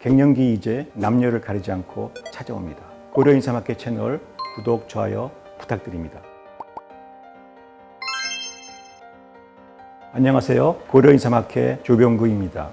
갱년기 이제 남녀를 가리지 않고 찾아옵니다. 고려인삼학회 채널 구독, 좋아요 부탁드립니다. 안녕하세요. 고려인삼학회 조병구입니다.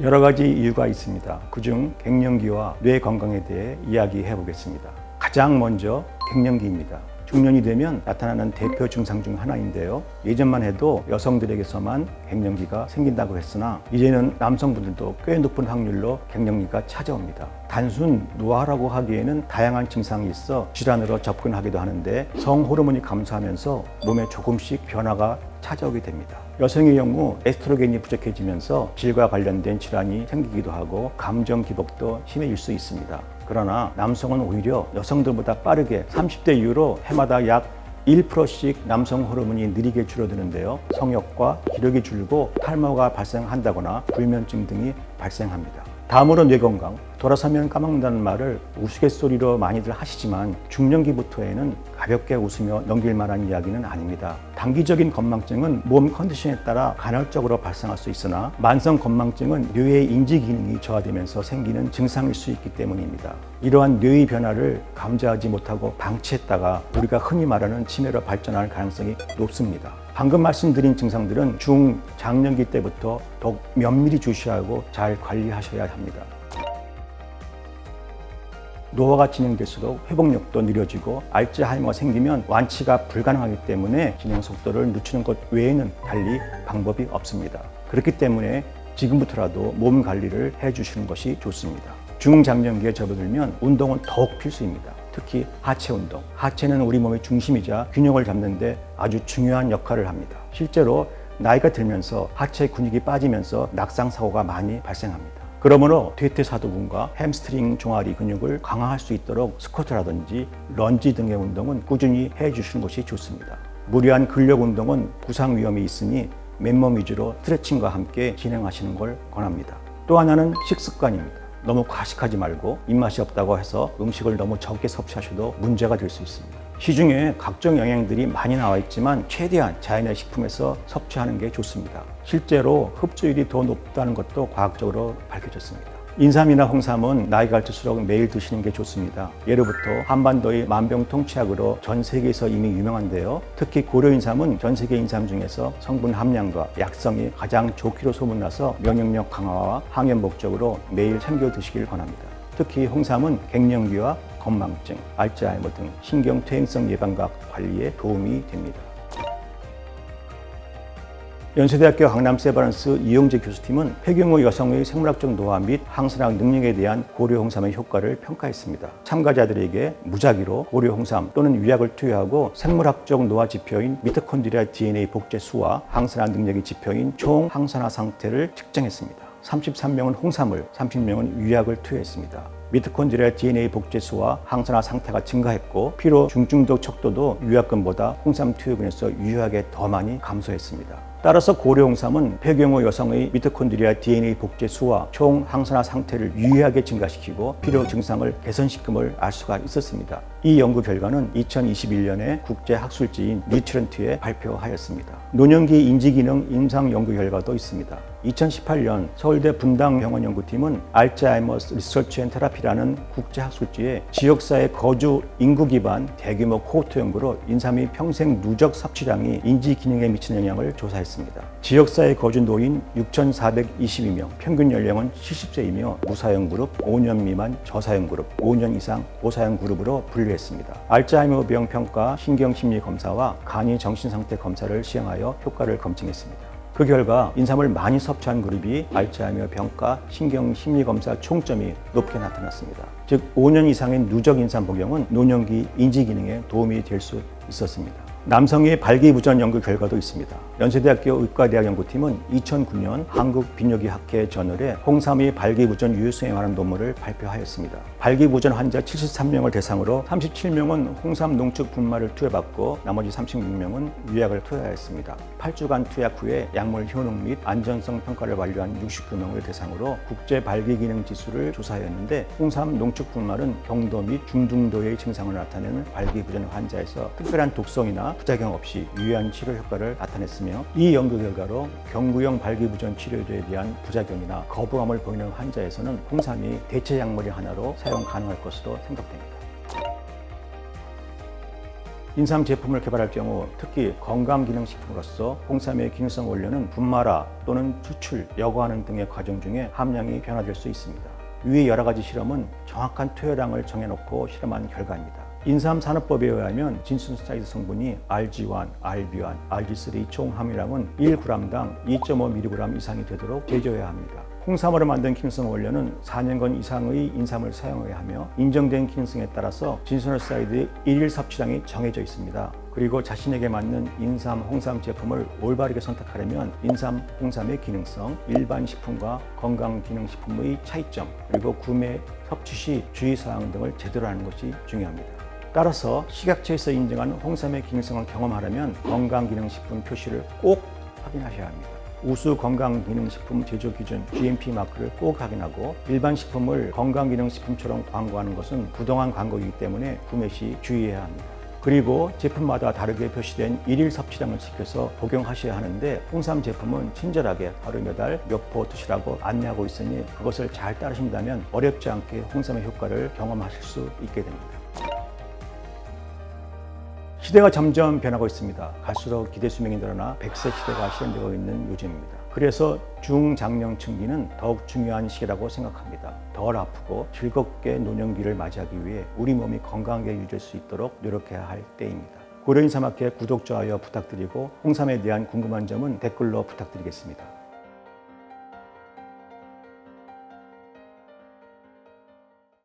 여러 가지 이유가 있습니다. 그중 갱년기와 뇌 건강에 대해 이야기해 보겠습니다. 가장 먼저 갱년기입니다. 중년이 되면 나타나는 대표 증상 중 하나인데요. 예전만 해도 여성들에게서만 갱년기가 생긴다고 했으나 이제는 남성분들도 꽤 높은 확률로 갱년기가 찾아옵니다. 단순 노화라고 하기에는 다양한 증상이 있어 질환으로 접근하기도 하는데 성호르몬이 감소하면서 몸에 조금씩 변화가 찾아오게 됩니다. 여성의 경우 에스트로겐이 부족해지면서 질과 관련된 질환이 생기기도 하고 감정 기복도 심해질 수 있습니다. 그러나 남성은 오히려 여성들보다 빠르게 30대 이후로 해마다 약 1%씩 남성 호르몬이 느리게 줄어드는데요. 성욕과 기력이 줄고 탈모가 발생한다거나 불면증 등이 발생합니다. 다음으로 뇌건강. 돌아서면 까먹는다는 말을 우스갯소리로 많이들 하시지만 중년기부터에는 가볍게 웃으며 넘길 만한 이야기는 아닙니다. 단기적인 건망증은 몸 컨디션에 따라 간헐적으로 발생할 수 있으나 만성 건망증은 뇌의 인지 기능이 저하되면서 생기는 증상일 수 있기 때문입니다. 이러한 뇌의 변화를 감지하지 못하고 방치했다가 우리가 흔히 말하는 치매로 발전할 가능성이 높습니다. 방금 말씀드린 증상들은 중장년기 때부터 더욱 면밀히 주시하고 잘 관리하셔야 합니다. 노화가 진행될수록 회복력도 느려지고 알츠하이머가 생기면 완치가 불가능하기 때문에 진행 속도를 늦추는 것 외에는 달리 방법이 없습니다. 그렇기 때문에 지금부터라도 몸 관리를 해주시는 것이 좋습니다. 중장년기에 접어들면 운동은 더욱 필수입니다. 특히 하체 운동. 하체는 우리 몸의 중심이자 균형을 잡는 데 아주 중요한 역할을 합니다. 실제로 나이가 들면서 하체 근육이 빠지면서 낙상사고가 많이 발생합니다. 그러므로 대퇴사두근과 햄스트링 종아리 근육을 강화할 수 있도록 스쿼트라든지 런지 등의 운동은 꾸준히 해주시는 것이 좋습니다. 무리한 근력 운동은 부상 위험이 있으니 맨몸 위주로 스트레칭과 함께 진행하시는 걸 권합니다. 또 하나는 식습관입니다. 너무 과식하지 말고 입맛이 없다고 해서 음식을 너무 적게 섭취하셔도 문제가 될 수 있습니다. 시중에 각종 영양들이 많이 나와 있지만 최대한 자연의 식품에서 섭취하는 게 좋습니다. 실제로 흡수율이 더 높다는 것도 과학적으로 밝혀졌습니다. 인삼이나 홍삼은 나이가 들수록 매일 드시는 게 좋습니다. 예로부터 한반도의 만병통치약으로 전 세계에서 이미 유명한데요. 특히 고려인삼은 전 세계 인삼 중에서 성분 함량과 약성이 가장 좋기로 소문나서 면역력 강화와 항염 목적으로 매일 챙겨 드시길 권합니다. 특히 홍삼은 갱년기와 건망증, 알츠하이머 등 신경퇴행성 예방과 관리에 도움이 됩니다. 연세대학교 강남세브란스 이용재 교수팀은 폐경후 여성의 생물학적 노화 및 항산화 능력에 대한 고려홍삼의 효과를 평가했습니다. 참가자들에게 무작위로 고려홍삼 또는 위약을 투여하고 생물학적 노화 지표인 미토콘드리아 DNA 복제 수와 항산화 능력의 지표인 총 항산화 상태를 측정했습니다. 33명은 홍삼을, 30명은 위약을 투여했습니다. 미토콘드리아 DNA 복제수와 항산화 상태가 증가했고 피로 중증도 척도도 위약근보다 홍삼 투여근에서 유효하게 더 많이 감소했습니다. 따라서 고려홍삼은 폐경후 여성의 미토콘드리아 DNA 복제수와 총 항산화 상태를 유의하게 증가시키고 필요 증상을 개선시킴을 알 수가 있었습니다. 이 연구 결과는 2021년에 국제학술지인 뉴트런트에 발표하였습니다. 노년기 인지기능 임상 연구 결과도 있습니다. 2018년 서울대 분당병원 연구팀은 알츠하이머스 리서치 앤 테라피라는 국제학술지에 지역사회 거주 인구 기반 대규모 코호트 연구로 인삼의 평생 누적 섭취량이 인지기능에 미치는 영향을 조사했습니다. 지역사회 거주 노인 6,422명, 평균 연령은 70세이며 무사형 그룹, 5년 미만 저사형 그룹, 5년 이상 고사형 그룹으로 분류했습니다. 알츠하이머병 평가 신경심리검사와 간이 정신상태 검사를 시행하여 효과를 검증했습니다. 그 결과 인삼을 많이 섭취한 그룹이 알츠하이머 병가 신경심리검사 총점이 높게 나타났습니다. 즉 5년 이상의 누적 인삼 복용은 노년기 인지기능에 도움이 될 수 있었습니다. 남성의 발기부전 연구 결과도 있습니다. 연세대학교 의과대학 연구팀은 2009년 한국비뇨기학회 저널에 홍삼의 발기부전 유효성에 관한 논문을 발표하였습니다. 발기부전 환자 73명을 대상으로 37명은 홍삼 농축 분말을 투여받고 나머지 36명은 위약을 투여하였습니다. 8주간 투약 후에 약물 효능 및 안전성 평가를 완료한 69명을 대상으로 국제 발기기능 지수를 조사하였는데 홍삼 농축 분말은 경도 및 중등도의 증상을 나타내는 발기부전 환자에서 특별한 독성이나 증상이나 부작용 없이 유효한 치료 효과를 나타냈으며, 이 연구 결과로 경구용 발기부전 치료제에 대한 부작용이나 거부감을 보이는 환자에서는 홍삼이 대체 약물이 하나로 사용 가능할 것으로 생각됩니다. 인삼 제품을 개발할 경우 특히 건강기능식품으로서 홍삼의 기능성 원료는 분말화 또는 추출, 여과하는 등의 과정 중에 함량이 변화될 수 있습니다. 위의 여러 가지 실험은 정확한 투여량을 정해놓고 실험한 결과입니다. 인삼산업법에 의하면 진순사이드 성분이 RG1, RB1, RG3 총 함유량은 1g당 2.5mg 이상이 되도록 제조해야 합니다. 홍삼으로 만든 기능성 원료는 4년간 이상의 인삼을 사용해야 하며, 인정된 기능성에 따라서 진순사이드의 일일 섭취량이 정해져 있습니다. 그리고 자신에게 맞는 인삼, 홍삼 제품을 올바르게 선택하려면 인삼, 홍삼의 기능성, 일반 식품과 건강기능식품의 차이점, 그리고 구매, 섭취 시 주의사항 등을 제대로 아는 것이 중요합니다. 따라서 식약처에서 인정한 홍삼의 기능성을 경험하려면 건강기능식품 표시를 꼭 확인하셔야 합니다. 우수 건강기능식품 제조 기준 GMP 마크를 꼭 확인하고, 일반 식품을 건강기능식품처럼 광고하는 것은 부당한 광고이기 때문에 구매 시 주의해야 합니다. 그리고 제품마다 다르게 표시된 일일 섭취량을 지켜서 복용하셔야 하는데, 홍삼 제품은 친절하게 하루 몇 알 몇 포 드시라고 안내하고 있으니 그것을 잘 따르신다면 어렵지 않게 홍삼의 효과를 경험하실 수 있게 됩니다. 시대가 점점 변하고 있습니다. 갈수록 기대 수명이 늘어나 100세 시대가 실현되고 있는 요즘입니다. 그래서 중장년층기는 더욱 중요한 시기라고 생각합니다. 덜 아프고 즐겁게 노년기를 맞이하기 위해 우리 몸이 건강하게 유지할 수 있도록 노력해야 할 때입니다. 고려인삼학회 구독, 좋아요 부탁드리고, 홍삼에 대한 궁금한 점은 댓글로 부탁드리겠습니다.